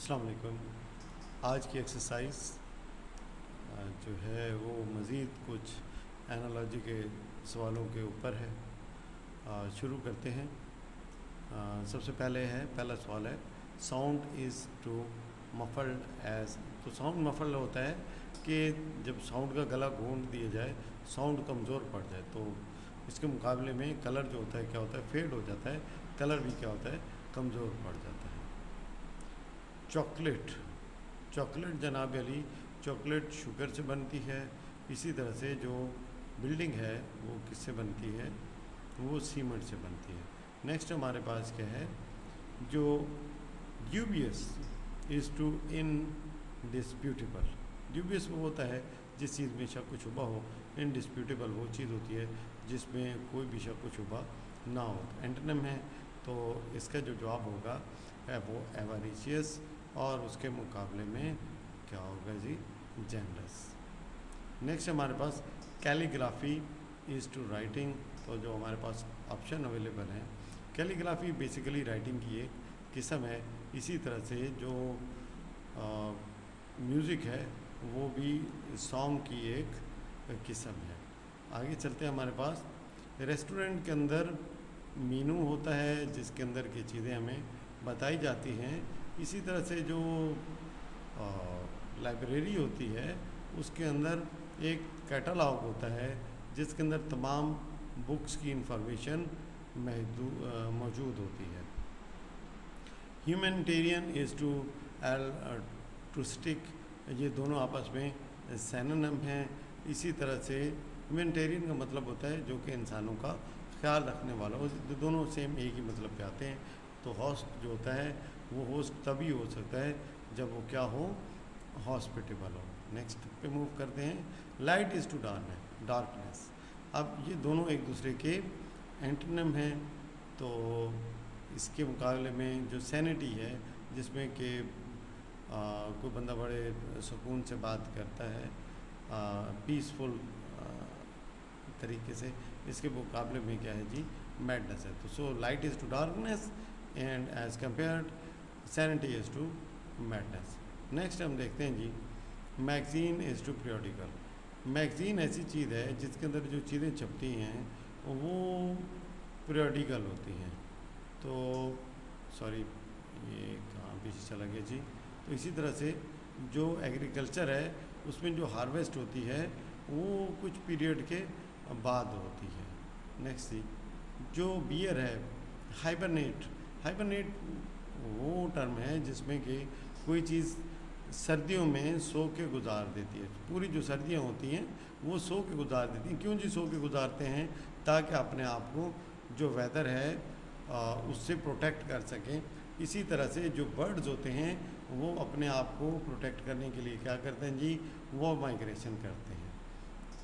अस्सलाम वालेकुम। आज की एक्सरसाइज जो है वो मज़ीद कुछ एनालॉजी के सवालों के ऊपर है। शुरू करते हैं। सबसे पहला सवाल है sound is to muffled as. तो साउंड मफल्ड होता है कि जब साउंड का गला घोंट दिया जाए, साउंड कमज़ोर पड़ जाए, तो इसके मुकाबले में कलर जो होता है क्या होता है, फेड हो जाता है। कलर भी क्या होता है, कमज़ोर पड़ जाता है। चॉकलेट, चॉकलेट जनाब अली, चॉकलेट शुगर से बनती है। इसी तरह से जो बिल्डिंग है वो किससे बनती है, वो सीमेंट से बनती है। नेक्स्ट हमारे पास क्या है, जो ड्यूबियस इज़ टू इनडिस्प्यूटेबल। ड्यूबियस वो होता है जिस चीज़ में शक शुबा हो, इनडिस्प्यूटेबल वो चीज़ होती है जिसमें कोई भी शक शुबा ना हो। एंटोनिम है, तो इसका जो जवाब होगा है वो एवारिशियस, और उसके मुकाबले में क्या होगा जी, जेंडस। नेक्स्ट हमारे पास कैलीग्राफी इज़ टू राइटिंग। तो जो हमारे पास ऑप्शन अवेलेबल हैं, कैलीग्राफी बेसिकली राइटिंग की एक किस्म है। इसी तरह से जो म्यूज़िक है वो भी सॉन्ग की एक किस्म है। आगे चलते हैं। हमारे पास रेस्टोरेंट के अंदर मीनू होता है जिसके अंदर की चीज़ें हमें बताई जाती हैं। इसी तरह से जो लाइब्रेरी होती है उसके अंदर एक कैटलॉग होता है जिसके अंदर तमाम बुक्स की इंफॉर्मेशन मौजूद होती है। ह्यूमैनिटेरियन इज़ टू एल्ट्रुस्टिक, ये दोनों आपस में सिनोनिम हैं। इसी तरह से ह्यूमैनिटेरियन का मतलब होता है जो कि इंसानों का ख्याल रखने वाला हो। दोनों सेम एक ही मतलब पे आते हैं। तो होस्ट जो होता है वो होस्ट तभी हो सकता है जब वो क्या हो, हॉस्पिटेबल हो। नेक्स्ट पे मूव करते हैं। Light is to darkness. अब ये दोनों एक दूसरे के एंटोनिम हैं। तो इसके मुकाबले में जो सैनिटी है, जिसमें कि कोई बंदा बड़े सुकून से बात करता है, पीसफुल तरीके से, इसके मुकाबले में क्या है जी, मैडनेस है। तो so light is to darkness and as compared sanity is to madness. Next हम देखते हैं जी, magazine is to periodical. Magazine ऐसी चीज़ है जिसके अंदर जो चीज़ें छपती हैं वो पीरियडिकल होती हैं। तो सॉरी, ये कहाँ पीछे चला गया जी। तो इसी तरह से जो एग्रीकल्चर है उसमें जो हार्वेस्ट होती है वो कुछ पीरियड के बाद होती है। नेक्स्ट जी, जो बियर है, हाइबरनेट। हाइबरनेट वो टर्म है जिसमें कि कोई चीज़ सर्दियों में सो के गुजार देती है। पूरी जो सर्दियाँ होती हैं वो सो के गुजार देती हैं। क्यों जी सो के गुजारते हैं? ताकि अपने आप को जो वेदर है उससे प्रोटेक्ट कर सकें। इसी तरह से जो बर्ड्स होते हैं वो अपने आप को प्रोटेक्ट करने के लिए क्या करते हैं जी, वो माइग्रेशन करते हैं।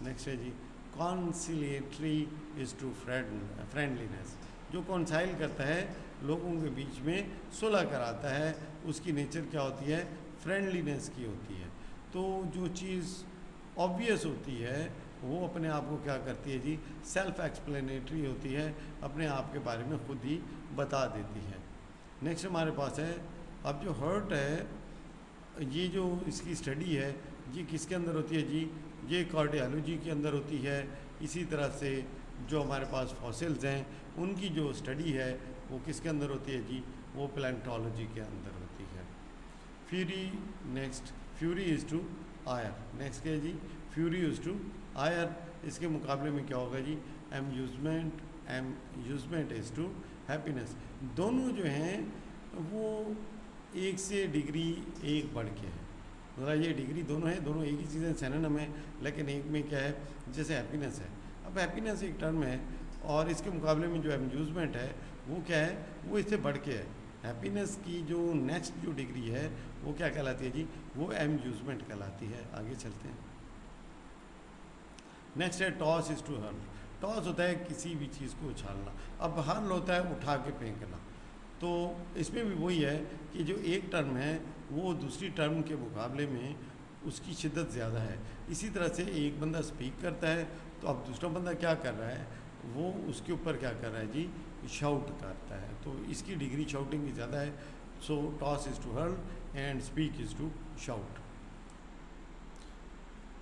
नेक्स्ट है जी, कॉन्सिलिएटरी इज़ टू फ्रेंडलीनेस। जो कॉन्साइल करता है, लोगों के बीच में सुलह कराता है, उसकी नेचर क्या होती है, फ्रेंडलीनेस की होती है। तो जो चीज़ ऑब्वियस होती है वो अपने आप को क्या करती है जी, सेल्फ एक्सप्लेनेटरी होती है, अपने आप के बारे में खुद ही बता देती है। नेक्स्ट हमारे पास है, अब जो हर्ट है, ये जो इसकी स्टडी है ये किसके अंदर होती है जी, ये कार्डियोलॉजी के अंदर होती है। इसी तरह से जो हमारे पास फॉसिल्स हैं उनकी जो स्टडी है वो किसके अंदर होती है जी, वो पैलेंटोलॉजी के अंदर होती है। Fury, next fury is to ire. Next क्या है जी, फ्यूरी इज़ टू आयर। इसके मुकाबले में क्या होगा जी, एम्यूजमेंट इज़ टू हैप्पीनेस। दोनों जो हैं वो एक से डिग्री एक बढ़ के है, मतलब ये डिग्री दोनों है, दोनों एक ही चीज़ें सिनोनिम है, लेकिन एक में क्या है, जैसे हैप्पीनेस है। अब हैप्पीनेस एक टर्म है और इसके मुकाबले में जो एम्यूजमेंट है वो क्या है, वो इससे बढ़ के है। हैप्पीनेस की जो नेक्स्ट जो डिग्री है वो क्या कहलाती है जी, वो एम्यूजमेंट कहलाती है। आगे चलते हैं। नेक्स्ट है toss is to hurl. Toss होता है किसी भी चीज़ को उछालना, अब हर्ल होता है उठा के फेंकना। तो इसमें भी वही है कि जो एक टर्म है वो दूसरी टर्म के मुकाबले में उसकी शिद्दत ज़्यादा है। इसी तरह से एक बंदा स्पीक करता है तो अब दूसरा बंदा क्या कर रहा है, वो उसके ऊपर क्या कर रहा है जी, शाउट करता है। तो इसकी डिग्री शाउटिंग की ज़्यादा है। So toss is to hurl and speak is to shout.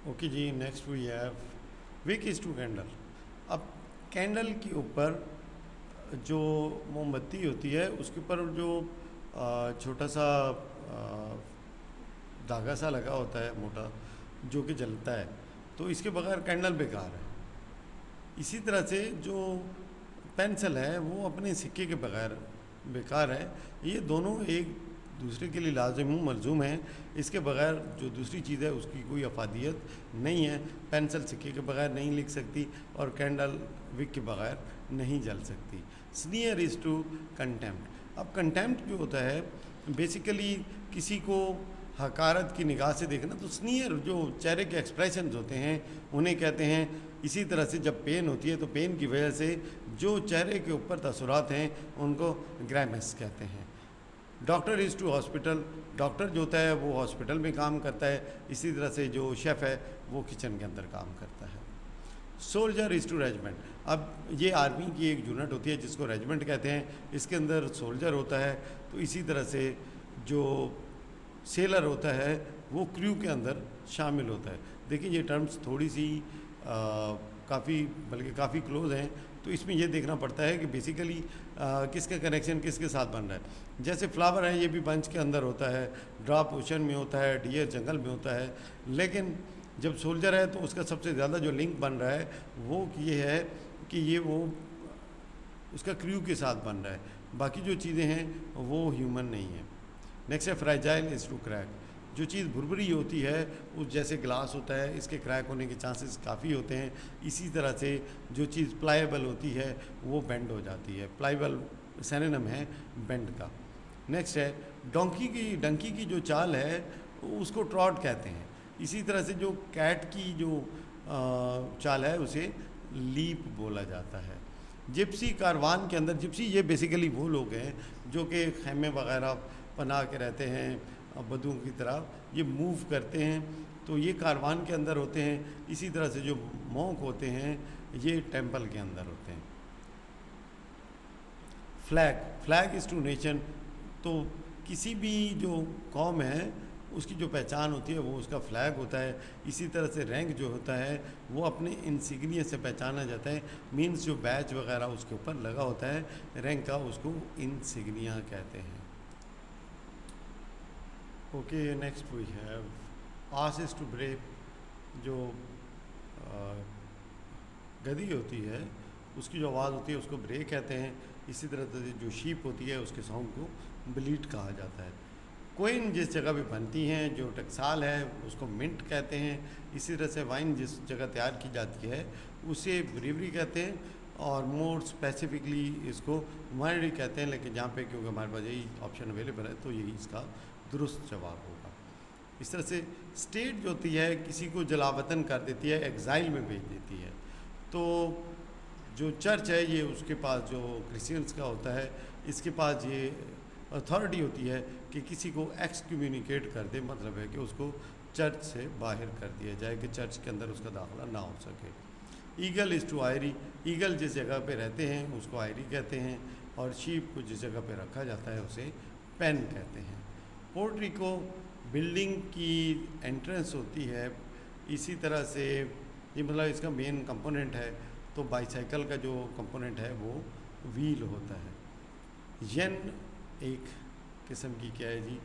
Okay जी, next we have wick is to candle. अब कैंडल के ऊपर जो मोमबत्ती होती है उसके ऊपर जो छोटा सा धागा सा लगा होता है मोटा, जो कि जलता है, तो इसके बगैर कैंडल बेकार है. इसी तरह से जो पेंसिल है वो अपने सिक्के के बगैर बेकार है. ये दोनों एक दूसरे के लिए लाजिम मलजूम है. इसके बगैर जो दूसरी चीज़ है उसकी कोई अफादियत नहीं है. पेंसिल सिक्के के बगैर नहीं लिख सकती और कैंडल विक के बगैर नहीं जल सकती. स्नीयर इज़ टू कंटेम्प्ट. अब कंटेम्प्ट जो होता है बेसिकली किसी को हकारत की निगाह से देखना. तो स्नीयर जो चेहरे के एक्सप्रेशंस होते हैं उन्हें कहते हैं. इसी तरह से जब पेन होती है तो पेन की वजह से जो चेहरे के ऊपर तसुरात हैं उनको ग्राइमेस कहते हैं. Doctor is to hospital. Doctor जो होता है वो हॉस्पिटल में काम करता है. इसी तरह से जो शेफ़ है वो किचन के अंदर काम करता है. Soldier is to regiment. अब ये आर्मी की एक यूनिट होती है जिसको रेजिमेंट कहते हैं. इसके अंदर सोल्जर होता है. तो इसी तरह से जो सेलर होता है वो क्रू के अंदर शामिल होता है. देखिए ये टर्म्स थोड़ी सी काफ़ी क्लोज हैं. तो इसमें ये देखना पड़ता है कि बेसिकली किसका कनेक्शन किसके साथ बन रहा है. जैसे फ्लावर है ये भी बंच के अंदर होता है, ड्रॉप ओशन में होता है, डियर जंगल में होता है. लेकिन जब सोल्जर है तो उसका सबसे ज़्यादा जो लिंक बन रहा है वो ये है कि ये वो उसका क्रू के साथ बन रहा है. बाकी जो चीज़ें हैं वो ह्यूमन नहीं है. नेक्स्ट है फ्राइजाइल इज़ टू क्रैक. जो चीज़ भुरभुरी होती है उस जैसे ग्लास होता है इसके क्रैक होने के चांसेस काफ़ी होते हैं. इसी तरह से जो चीज़ प्लाएबल होती है वो बेंड हो जाती है. प्लाएबल सिनोनिम है बेंड का. नेक्स्ट है डंकी की जो चाल है उसको ट्रॉट कहते हैं. इसी तरह से जो कैट की जो चाल है उसे लीप बोला जाता है. जिप्सी कारवान के अंदर, जिप्सी ये बेसिकली वो लोग हैं जो कि खैमे वगैरह बना के रहते हैं बदुओं की तरह, ये मूव करते हैं. तो ये कारवान के अंदर होते हैं. इसी तरह से जो मॉन्क होते हैं ये टेंपल के अंदर होते हैं. Flag is to nation. तो किसी भी जो कौम है उसकी जो पहचान होती है वो उसका फ्लैग होता है. इसी तरह से रैंक जो होता है वो अपने इंसिग्निया से पहचाना जाता है. मीन्स जो बैच वगैरह उसके ऊपर लगा होता है रैंक का, उसको इंसिग्निया कहते हैं. Okay, next we have ass is to bray. जो गधी होती है उसकी जो आवाज़ होती है उसको ब्रे कहते हैं. इसी तरह से जो शीप होती है उसके साउंड को ब्लीट कहा जाता है. कोइन जिस जगह पे बनती हैं, जो टकसाल है उसको मिंट कहते हैं. इसी तरह से वाइन जिस जगह तैयार की जाती है उसे ब्रीवरी कहते हैं. और मोर स्पेसिफिकली इसको वाइनरी कहते हैं. लेकिन जहाँ पे क्योंकि हमारे पास यही ऑप्शन अवेलेबल है तो यही इसका दुरुस्त जवाब होगा. इस तरह से स्टेट जो होती है किसी को जलावतन कर देती है, एग्ज़ाइल में भेज देती है. तो जो चर्च है ये उसके पास, जो क्रिश्चियंस का होता है इसके पास ये अथॉरिटी होती है कि किसी को एक्सकम्युनिकेट कर दे. मतलब है कि उसको चर्च से बाहर कर दिया जाए कि चर्च के अंदर उसका दाखिला ना हो सके. Eagle is to eyrie. Eagle जिस जगह पे रहते हैं उसको आयरी कहते हैं. और शीप को जिस जगह पे रखा जाता है उसे पेन कहते हैं. पोर्ट्री को बिल्डिंग की एंट्रेंस होती है. इसी तरह से ये मतलब इसका मेन कंपोनेंट है. तो बाईसाइकिल का जो कंपोनेंट है वो व्हील होता है. येन एक किस्म की क्या है जी,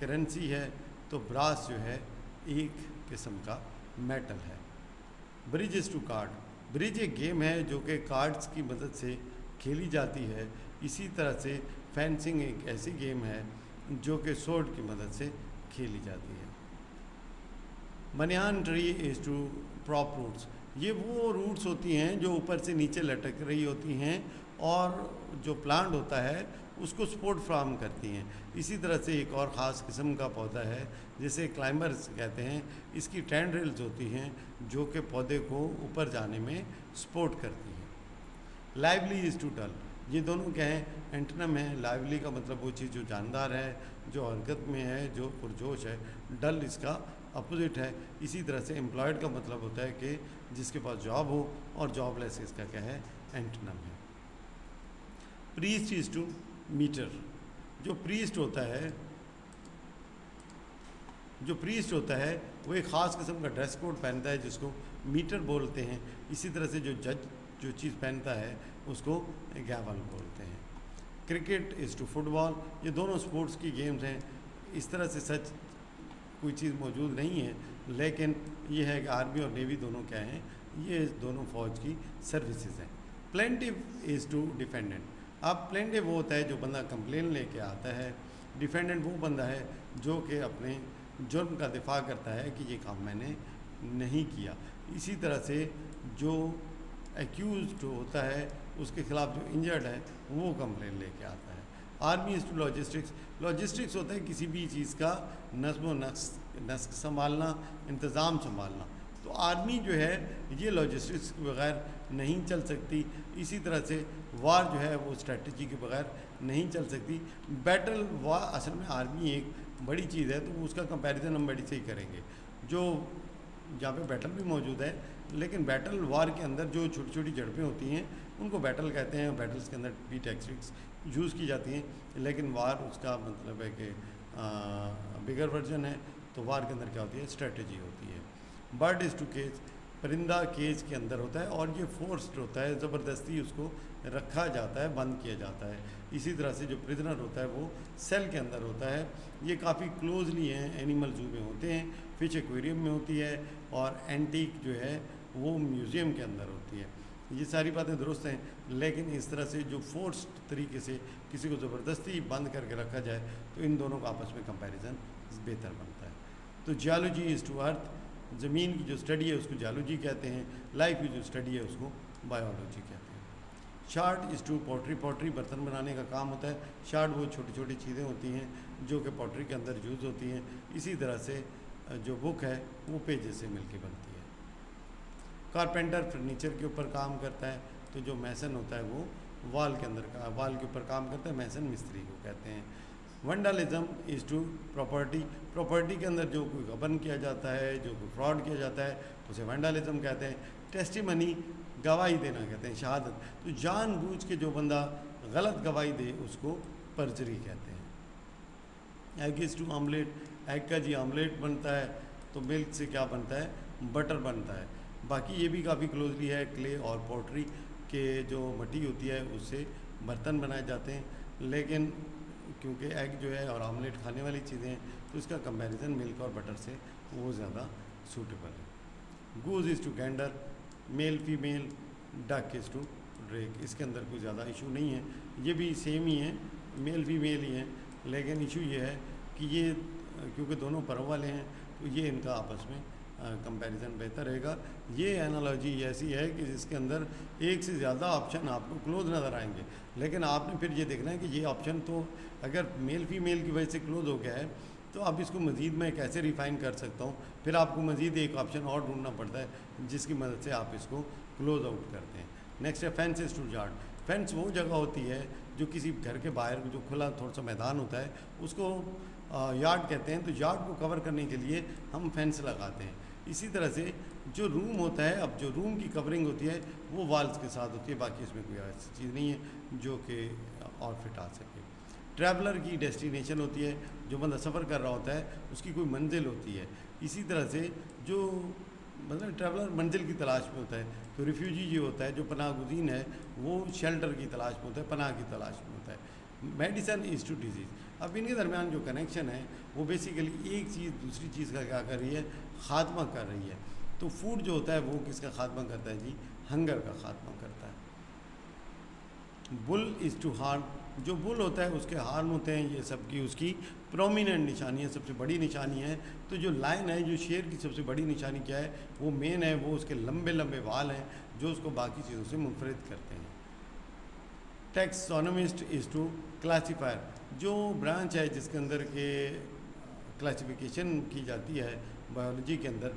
करेंसी है. तो ब्रास जो है एक किस्म का मेटल है. Bridge is to card. Bridge एक गेम है जो कि कार्ड्स की मदद से खेली जाती है. इसी तरह से फेंसिंग एक ऐसी गेम है जो कि सोर्ड की मदद से खेली जाती है. Banyan tree is to prop roots. ये वो रूट्स होती हैं जो ऊपर से नीचे लटक रही होती हैं और जो प्लांट होता है उसको सपोर्ट फ्राहम करती हैं. इसी तरह से एक और ख़ास किस्म का पौधा है जिसे क्लाइंबर्स कहते हैं. इसकी टेंड्रिल्स होती हैं जो कि पौधे को ऊपर जाने में सपोर्ट करती हैं. लाइवली इज़ टू डल. ये दोनों क्या हैं, एंटनम है. लाइवली का मतलब वो चीज़ जो जानदार है, जो हरकत में है, जो पुरजोश है. डल इसका अपोजिट है. इसी तरह से एम्प्लॉयड का मतलब होता है कि जिसके पास जॉब हो, और जॉबलेस इसका क्या है, एंटनम है. Priest is to mitre. जो प्रीस्ट होता है वो एक ख़ास किस्म का ड्रेस कोड पहनता है जिसको मीटर बोलते हैं। इसी तरह से जो जज जो चीज़ पहनता है उसको गैवल बोलते हैं। क्रिकेट इज़ टू फुटबॉल, ये दोनों स्पोर्ट्स की गेम्स हैं। इस तरह से सच कोई चीज़ मौजूद नहीं है, लेकिन ये है कि आर्मी और नेवी दोनों क्या हैं, ये दोनों फ़ौज की सर्विसेज हैं। Plaintiff is to defendant. अब प्लेंटिव वो होता है जो बंदा कंप्लेन लेके आता है, डिफेंडेंट वो बंदा है जो कि अपने जुर्म का दिफा करता है कि ये काम मैंने नहीं किया। इसी तरह से जो एक्यूज होता है उसके खिलाफ जो इंजर्ड है वो कंप्लेन लेके आता है। Army is to logistics. Logistics होता है किसी भी चीज़ का नज़्म व नस्क संभालना, इंतज़ाम संभालना। तो आर्मी जो है ये लॉजिस्टिक्स के बगैर नहीं चल सकती। इसी तरह से वार जो है वो स्ट्रेटजी के बगैर नहीं चल सकती। बैटल वार असल में आर्मी एक बड़ी चीज़ है, तो उसका कंपैरिजन हम बड़ी से ही करेंगे। जो जहाँ पे बैटल भी मौजूद है, लेकिन बैटल वार के अंदर जो छोटी छोटी झड़पें होती हैं उनको बैटल कहते हैं। बैटल्स के अंदर भी टैक्टिक्स यूज़ की जाती हैं, लेकिन वार उसका मतलब है कि बिगर वर्जन है। तो वार के अंदर क्या होती है, स्ट्रेटजी होती है। बर्ड इज़ टू केज, परिंदा केज के अंदर होता है और ये फोर्स्ड होता है, ज़बरदस्ती उसको रखा जाता है, बंद किया जाता है। इसी तरह से जो प्रिजनर होता है वो सेल के अंदर होता है। ये काफ़ी क्लोजली हैं, एनिमल जू में होते हैं, फिश एक्वेरियम में होती है, और एंटीक जो है वो म्यूज़ियम के अंदर होती है। ये सारी बातें दुरुस्त हैं, लेकिन इस तरह से जो फोर्स्ड तरीके से किसी को ज़बरदस्ती बंद करके रखा जाए तो इन दोनों का आपस में कंपैरिजन बेहतर बनता है। तो जियोलॉजी इज़ टू अर्थ, ज़मीन की जो स्टडी है उसको जियोलॉजी कहते हैं। लाइफ की जो स्टडी है उसको बायोलॉजी कहते हैं। Shard is to pottery, pottery बर्तन बनाने का काम होता है। शार्ट वो छोटी छोटी चीज़ें होती हैं जो कि पॉटरी के अंदर यूज़ होती हैं। इसी तरह से जो बुक है वो पेजेस से मिलके बनती है। कारपेंटर फर्नीचर के ऊपर काम करता है, तो जो मैसन होता है वो वाल के ऊपर काम करता है, मैसन मिस्त्री को कहते हैं। वंडलिज्म इज़ टू प्रॉपर्टी, प्रॉपर्टी के अंदर जो कोई गबन किया जाता है, जो कोई फ्रॉड किया जाता है उसे वंडलिज्म कहते हैं। टेस्टिमनी गवाही देना कहते हैं, शहादत। तो जानबूझ के जो बंदा गलत गवाही दे उसको परजरी कहते हैं। Egg is to omelette, egg का जी ऑमलेट बनता है, तो मिल्क से क्या बनता है, बटर बनता है। बाकी ये भी काफ़ी क्लोजली है, क्ले और पोट्री के जो मट्टी होती है उससे बर्तन बनाए जाते हैं, लेकिन क्योंकि एग जो है और ऑमलेट खाने वाली चीज़ें हैं तो इसका कंपैरिजन मिल्क और बटर से वो ज़्यादा सूटेबल है। Goose is to gander, male female, duck is to drake. इसके अंदर कोई ज़्यादा इशू नहीं है, ये भी सेम ही है, मेल फीमेल ही हैं, लेकिन इशू ये है कि ये क्योंकि दोनों परव वाले हैं तो ये इनका आपस में कंपैरिजन बेहतर रहेगा। ये एनालॉजी ऐसी है कि जिसके अंदर एक से ज़्यादा ऑप्शन आपको क्लोज नज़र आएंगे, लेकिन आपने फिर ये देखना है कि ये ऑप्शन तो अगर मेल फीमेल की वजह से क्लोज हो गया है तो अब इसको मज़ीद मैं कैसे रिफ़ाइन कर सकता हूँ, फिर आपको मज़ीद एक ऑप्शन और ढूंढना पड़ता है जिसकी मदद से आप इसको क्लोज आउट करते हैं। नेक्स्ट है fence is to yard. Fence वो जगह होती है जो किसी घर के बाहर जो खुला थोड़ा सा मैदान होता है उसको यार्ड कहते हैं। तो यार्ड को कवर करने के लिए हम फेंस लगाते हैं। इसी तरह से जो रूम होता है, अब जो रूम की कवरिंग होती है वो वॉल्स के साथ होती है, बाकी इसमें कोई ऐसी चीज़ नहीं है जो कि और फिट आ सके। ट्रैवलर की डेस्टिनेशन होती है, जो बंदा सफ़र कर रहा होता है उसकी कोई मंजिल होती है। इसी तरह से जो मतलब ट्रैवलर मंजिल की तलाश में होता है, तो रिफ्यूजी जो होता है, जो पनाह गुज़ीन है, वो शेल्टर की तलाश में होता है, पनाह की तलाश में होता है। Medicine is to disease. अब इनके दरमियान जो कनेक्शन है वो बेसिकली एक चीज़ दूसरी चीज़ का क्या कर रही है, ख़ात्मा कर रही है। तो फूड जो होता है वो किसका ख़ात्मा करता है जी, हंगर का ख़ात्मा करता है। बुल इज़ टू हार्न, जो बुल होता है उसके हार्न होते हैं, ये सब की उसकी प्रोमिनेंट निशानी है, सबसे बड़ी निशानी है। तो जो लायन है, जो शेर की सबसे बड़ी निशानी क्या है, वो मेन है, वो उसके लंबे लंबे बाल हैं जो उसको बाकी चीज़ों से मुनफरिद करते हैं। टैक्सोनोमिस्ट इज़ टू क्लासीफायर, जो ब्रांच है जिसके अंदर के क्लासिफिकेशन की जाती है बायोलॉजी के अंदर,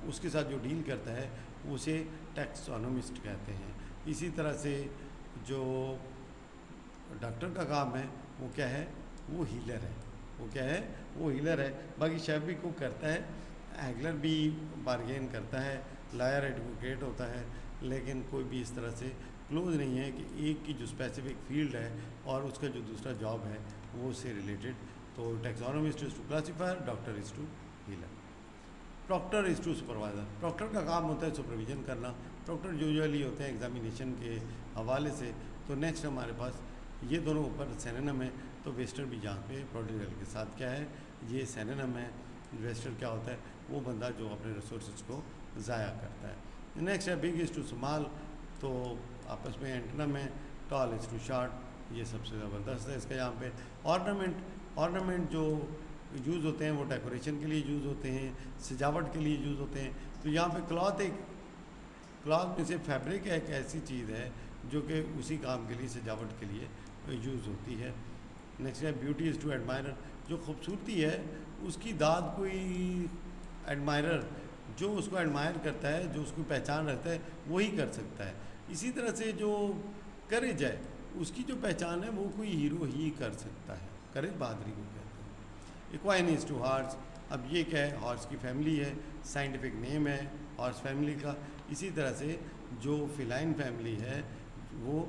उसके साथ जो डील करता है उसे टैक्सोनोमिस्ट कहते हैं। इसी तरह से जो डॉक्टर का काम है वो क्या है, वो हीलर है। वो क्या है, वो हीलर है। बाकी शेफ भी कुक करता है, हैगलर भी बारगेन करता है, लायर एडवोकेट होता है, लेकिन कोई भी इस तरह से क्लोज नहीं है कि एक की जो स्पेसिफिक फील्ड है और उसका जो दूसरा जॉब है वो से रिलेटेड। तो taxonomist is to classifier, doctor is to healer, proctor is to supervisor. Proctor का काम होता है सुपरविजन करना। प्रॉक्टर यूजुअली होते हैं एग्जामिनेशन के हवाले से। तो नेक्स्ट हमारे पास ये दोनों ऊपर सिनोनिम है। तो वेस्टर भी यहाँ पे प्रोडिगल के साथ क्या है, ये सिनोनिम है। वेस्टर क्या होता है, वो बंदा जो अपने रिसोर्सेज को ज़ाया करता है। नेक्स्ट है बिग इज़ टू स्मॉल, तो आपस में एंटोनिम है। टॉल इज़ टू शॉर्ट, ये सबसे ज़बरदस्त है इसका यहाँ पे। ऑर्नामेंट जो यूज़ होते हैं वो डेकोरेशन के लिए यूज़ होते हैं, सजावट के लिए यूज़ होते हैं। तो यहाँ पे क्लॉथ में से फैब्रिक एक ऐसी चीज़ है जो कि उसी काम के लिए, सजावट के लिए यूज़ होती है। नेक्स्ट है ब्यूटी इज़ टू एडमायरर, जो खूबसूरती है उसकी दाद कोई एडमायरर जो उसको एडमायर करता है, जो उसको पहचान रखता है, वही कर सकता है। इसी तरह से जो करेज है उसकी जो पहचान है वो कोई हीरो ही कर सकता है। करेज बहादुरी को कहते हैं। इक्वाइन इज़ टू हॉर्स, अब ये क्या है, हॉर्स की फैमिली है, साइंटिफिक नेम है हॉर्स फैमिली का। इसी तरह से जो फिलाइन फैमिली है वो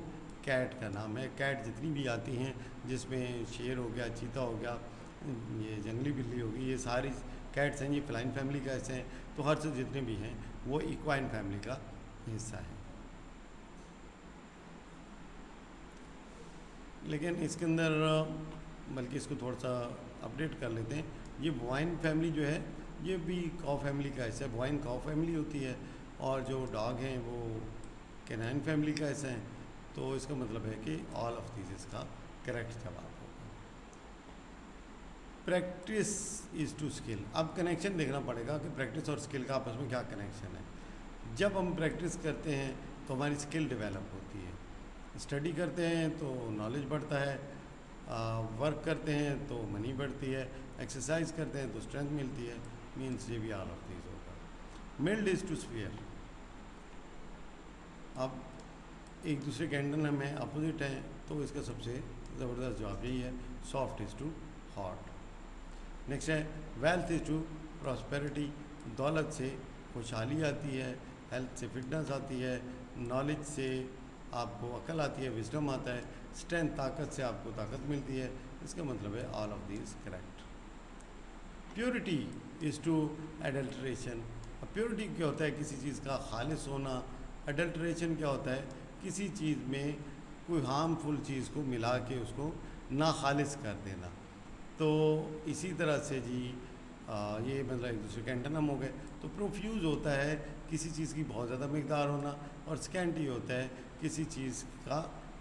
कैट का नाम है। कैट जितनी भी आती हैं, जिसमें शेर हो गया, चीता हो गया, ये जंगली बिल्ली होगी, ये सारी कैट्स हैं, ये फिलाइन फैमिली का हिस्से हैं। तो हर से जितने भी हैं वो इक्वाइन फैमिली का हिस्सा है। लेकिन इसके अंदर बल्कि इसको थोड़ा सा अपडेट कर लेते हैं। ये बोवाइन फैमिली जो है ये भी काऊ फैमिली का हिस्सा है। बोवाइन काऊ फैमिली होती है, और जो डॉग हैं वो कैनाइन फैमिली का हिस्सा है। तो इसका मतलब है कि ऑल ऑफ दीज इसका करेक्ट जवाब होगा। प्रैक्टिस इज़ टू स्किल, अब कनेक्शन देखना पड़ेगा कि प्रैक्टिस और स्किल का आपस में क्या कनेक्शन है। जब हम प्रैक्टिस करते हैं तो हमारी स्किल डेवलप होती है, स्टडी करते हैं तो नॉलेज बढ़ता है, वर्क करते हैं तो मनी बढ़ती है, एक्सरसाइज करते हैं तो स्ट्रेंथ मिलती है। मीन्स ये भी ऑल ऑफ दीज होगा। मिल्ड इज़ टू स्फीयर, अब एक दूसरे के एंटोनिम में अपोजिट हैं, तो इसका सबसे ज़बरदस्त जवाब यही है, soft is to hot. Next है वेल्थ इज़ टू प्रॉस्पेरिटी, दौलत से खुशहाली आती है, हेल्थ से फिटनेस आती है, नॉलेज से आपको अकल आती है, विजडम आता है, स्ट्रेंथ ताकत से आपको ताकत मिलती है। इसका मतलब है all of these correct. Purity is to adulteration, अब प्योरिटी क्या होता है, किसी चीज़ का खालिस होना। एडल्ट्रेशन क्या होता है, किसी चीज़ में कोई हार्मफुल चीज़ को मिला के उसको ना खालिस कर देना। तो इसी तरह से जी ये मतलब एक दूसरे के एंटोनिम हो गए। तो प्रोफ्यूज होता है किसी चीज़ की बहुत ज़्यादा मकदार होना, और स्कैंटी होता है किसी चीज़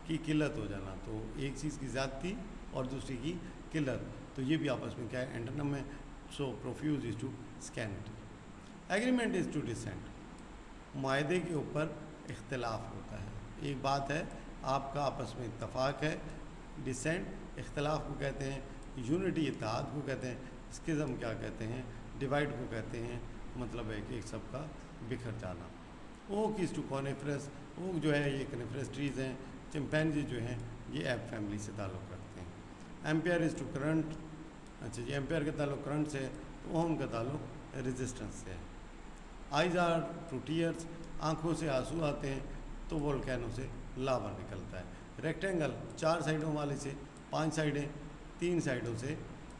की किल्लत हो जाना। तो एक चीज़ की ज़्यादती और दूसरी की किल्लत, तो ये भी आपस में क्या है, एंटोनिम है। So profuse is to scanty. Agreement is to dissent, मायदे के ऊपर इख्तलाफ होता है। एक बात है आपका आपस में इत्तफाक है, डिसेंट इख्तलाफ को कहते हैं, यूनिटी इत्तेहाद को कहते हैं, स्किज़म क्या कहते हैं, डिवाइड को कहते हैं। मतलब है कि एक सबका बिखर जाना। Oak is to coniferous, oak जो है ये कॉनिफरस ट्रीज़ हैं। चिंपैंजी जो हैं ये एप फैमिली से ताल्लुक़ रखते हैं। एम्पेयर इज़ टू करंट, अच्छा जी एम्पेयर का ताल्लुक़ करंट से है, तो ओम का ताल्लुक़ रेजिस्टेंस से है। आइज़ आर टू टीयर्स, आँखों से आंसू आते हैं, तो वोल्केनो से लावा निकलता है। रेक्टेंगल 4 साइडों वाले से 5 साइडें, 3 साइडों से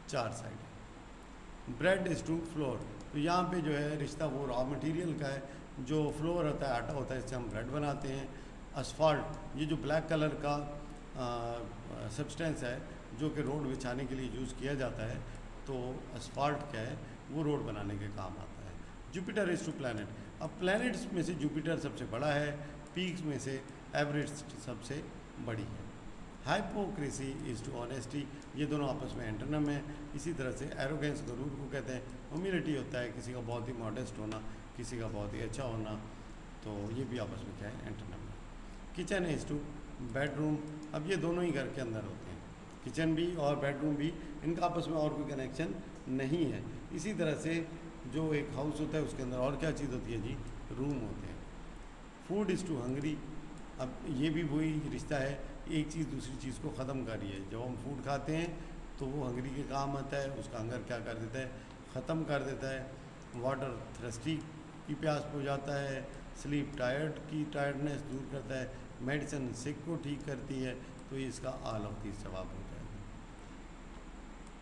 4 साइडें। ब्रेड इज़ टू फ्लोर, तो यहाँ पे जो है रिश्ता वो रॉ मटेरियल का है। जो फ्लोर होता है, आटा होता है, इससे हम ब्रेड बनाते हैं। असफाल्ट, ये जो ब्लैक कलर का सब्सटेंस है जो कि रोड बिछाने के लिए यूज़ किया जाता है, तो असफाल्ट क्या है, वो रोड बनाने के काम आता है। जुपिटर इज़ टू प्लैनेट, अब प्लैनेट्स में से जुपिटर सबसे बड़ा है, पीक्स में से एवरेस्ट सबसे बड़ी है। हाइपोक्रेसी इज़ टू ऑनेस्टी, ये दोनों आपस में एंटोनिम है। इसी तरह से एरोगेंस गरूर को कहते हैं। ह्यूमिलिटी होता है किसी का बहुत ही मॉडेस्ट होना, किसी का बहुत ही अच्छा होना। तो ये भी आपस में क्या है, एंटोनिम है। किचन इज़ टू बेडरूम, अब ये दोनों ही घर के अंदर होते हैं, किचन भी और बेडरूम भी, इनका आपस में और कोई कनेक्शन नहीं है। इसी तरह से जो एक हाउस होता है उसके अंदर और क्या चीज़ होती है जी, रूम होते हैं। फूड इज़ टू हंगरी, अब ये भी वही रिश्ता है, एक चीज़ दूसरी चीज़ को ख़त्म कर रही है। जब हम फूड खाते हैं तो वो हंगरी के काम आता है, उसका हंगर क्या कर देता है, ख़त्म कर देता है। वाटर थ्रस्टी की प्यास हो जाता है। स्लीप टायर्ड की टायर्डनेस दूर करता है। मेडिसिन सिक को ठीक करती है। तो ये इसका ऑल ऑफ दीज जवाब हो जाएगा।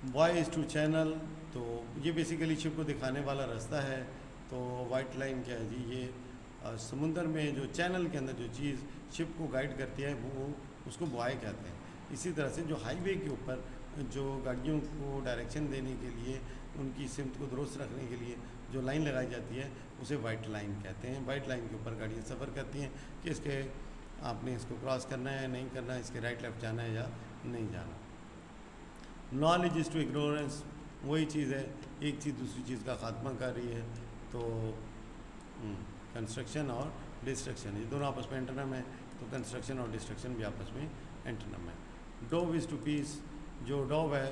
वाई इज़ टू चैनल, तो ये बेसिकली शिप को दिखाने वाला रास्ता है। तो वाइट लाइन क्या है जी, ये समुंदर में जो चैनल के अंदर जो चीज़ शिप को गाइड करती है वो उसको बॉय कहते हैं। इसी तरह से जो हाईवे के ऊपर जो गाड़ियों को डायरेक्शन देने के लिए, उनकी सिमत को दुरुस्त रखने के लिए जो लाइन लगाई जाती है उसे वाइट लाइन कहते हैं। वाइट लाइन के ऊपर गाड़ियाँ सफ़र करती हैं कि इसके आपने इसको क्रॉस करना है नहीं करना है, इसके राइट लेफ्ट जाना है या नहीं जाना। नॉलेज इज़ टू इग्नोरेंस, वही चीज़ है, एक चीज़ दूसरी चीज़ का खात्मा कर रही है। तो कंस्ट्रक्शन और डिस्ट्रक्शन ये दोनों आपस में एंटोनिम है, तो कंस्ट्रक्शन और डिस्ट्रक्शन भी आपस में एंटोनिम है। डोव इज़ टू पीस, जो डोव है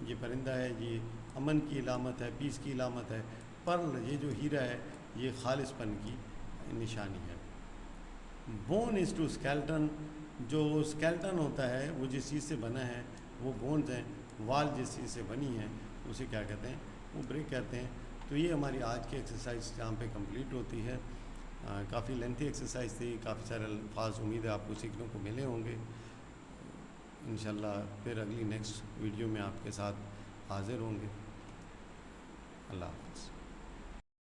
ये परिंदा है, ये अमन की इलामत है, पीस की इलामत है। पर्ल, ये जो हीरा है, ये खालिसपन की निशानी है। बोन इज़ टू स्केल्टन, जो स्केल्टन होता है वो जिस चीज़ से बना है वो बोन्स हैं। वाल जिस चीज़ से बनी है उसे क्या कहते हैं, वो ब्रिक कहते हैं। तो ये हमारी आज की एक्सरसाइज यहाँ पे कंप्लीट होती है। काफ़ी लेंथी एक्सरसाइज थी, काफ़ी सारे अल्फाज उम्मीद है आपको सीखने को मिले होंगे। इंशाल्लाह फिर अगली नेक्स्ट वीडियो में आपके साथ हाज़िर होंगे। अल्लाह हाफ़िज़।